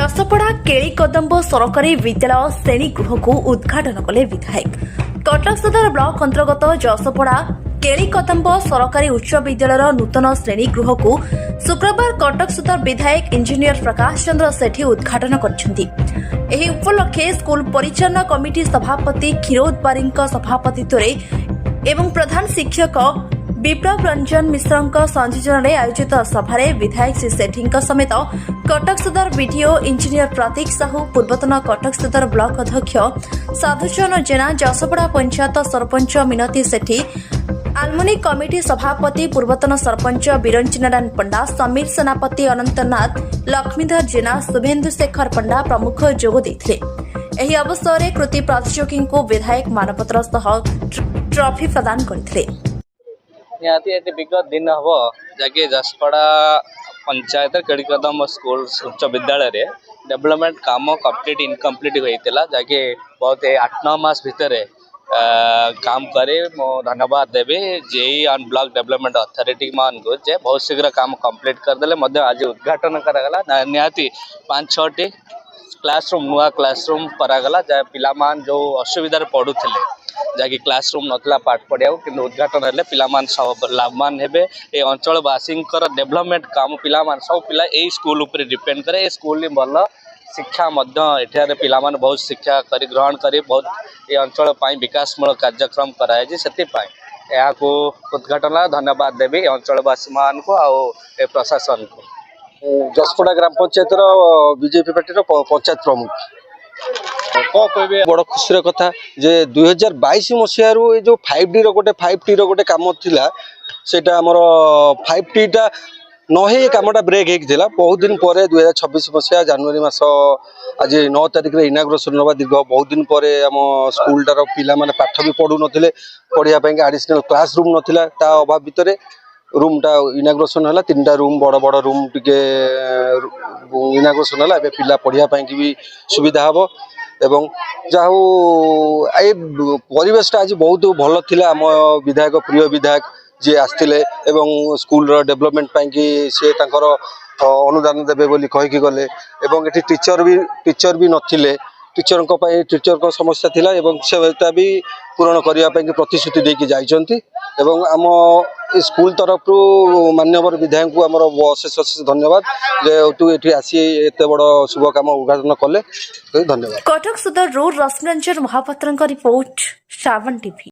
रसपड़ा केलीकदम्ब सरकारी विद्यालय श्रेणीगृह को उद्घाटन कले विधायक। कटक सदर ब्लॉक अंतर्गत जसपड़ा केलीकदम्ब सरकारी उच्च विद्यालय नूतन श्रेणीगृह को शुक्रवार कटक सदर विधायक इंजीनियर प्रकाश चंद्र सेठी उद्घाटन करछन्ती। एही उपलक्षे स्कूल परिचालन कमिटी सभापति क्षीरोद बारिक सभापतित्व एवं प्रधान शिक्षक विप्लव रंजन मिश्र संयोजन में आयोजित सभारे विधायक श्री सेठी समेत कटक सदर बीडीओ इंजीनियर प्रतीक साहू, पूर्वतन कटक सदर ब्लॉक अध्यक्ष साधुचरण जेना, जसपड़ा पंचायत सरपंच मिनती सेठी, आलमुनि कमिटी सभापति पूर्वतन सरपंच बिरंची नारायण पंडा, समीर सेनापति, अनंतनाथ, लक्ष्मीधर जेना, शुभेन्दु शेखर पंडा प्रमुख जोग देथिले। एही अवसर में कृति प्रतियोगी को विधायक मानपत्र सह ट्रॉफी प्रदान करथिले। निहाती विगत दिन हम जगह जसपड़ा पंचायत केलीकदम्ब स्कूल उच्च विद्यालय रे डेवलपमेंट काम कंप्लीट इनकम्प्लीट होता जगह बहुत 8-9 मास भितर काम करे। मो धन्यवाद Devi JE on block development authority मान को जे बहुत शीघ्र काम कंप्लीट करदे। आज उद्घाटन करागला। निहाती 5-6 क्लासरूम नुआ क्लासरूम करागला जहाँ पिला मान जो असुविधा पड़ुथिले जहाँकि क्लासरूम नथला पाठ पढ़िया कि उद्घाटन हेले पिलामान सब लाभवान हेबे। ए अंचलवासी डेवलपमेंट काम पिलामान सब पिला ए स्कूल उपरे डिपेंड करे। ए स्कूल भल शिक्षा एठारे पिलामान बहुत शिक्षा करी ग्रहण करी बहुत ए अंचल पाई विकासमूलक कार्यक्रम कराए यहाँ को उद्घाटन धन्यवाद देवी अंचलवासी मान को आउ ए प्रशासन को। जसपड़ा ग्राम पंचायत बीजेपी पार्टी पंचायत प्रमुख कौन कहे बड़ खुशी कथा जे 2022 मसीह जो 5T गोटे कम थिला सेटा हमर 5T टा नहे कामटा ब्रेक होता बहुत दिन पर 2026 मसीहा जनवरी मास आज 9 तारिख रे इनाग्रेशन हवा दीर्घ बहुत दिन पर आम स्कूलटार पिला माने पाठ भी पढ़ु नथिले पढ़िया आडिशनल क्लास रूम नथिला ता अभाव भितर रूमटा इनाग्रेशन है 3टा रूम बड़ बड़ रूम टिके इनाग्रेशन है पिला पढ़िया भी सुविधा हम एवं जाऊ ए परिवेशटा आज बहुत भल थिला। आम विधायक प्रिय विधायक जी आसते एवं स्कूल डेवलपमेंट कि सी तांकर अनुदान देवे बोली कहीकि गले एवं ये टीचर भी नथिले टीचर को समस्या थिला एवं सेटा भी पूरण करने की प्रतिश्रुति देकी जाइछंती एवं आम स्कूल तरफ मान्यवर विधायक को आमर अशेष अशेष धन्यवाद जे ये आसी एत बड़ शुभ काम उद्घाटन कले धन्यवाद। Cuttack Sadar road Rashmiranjan Mohapatra report 7 TV.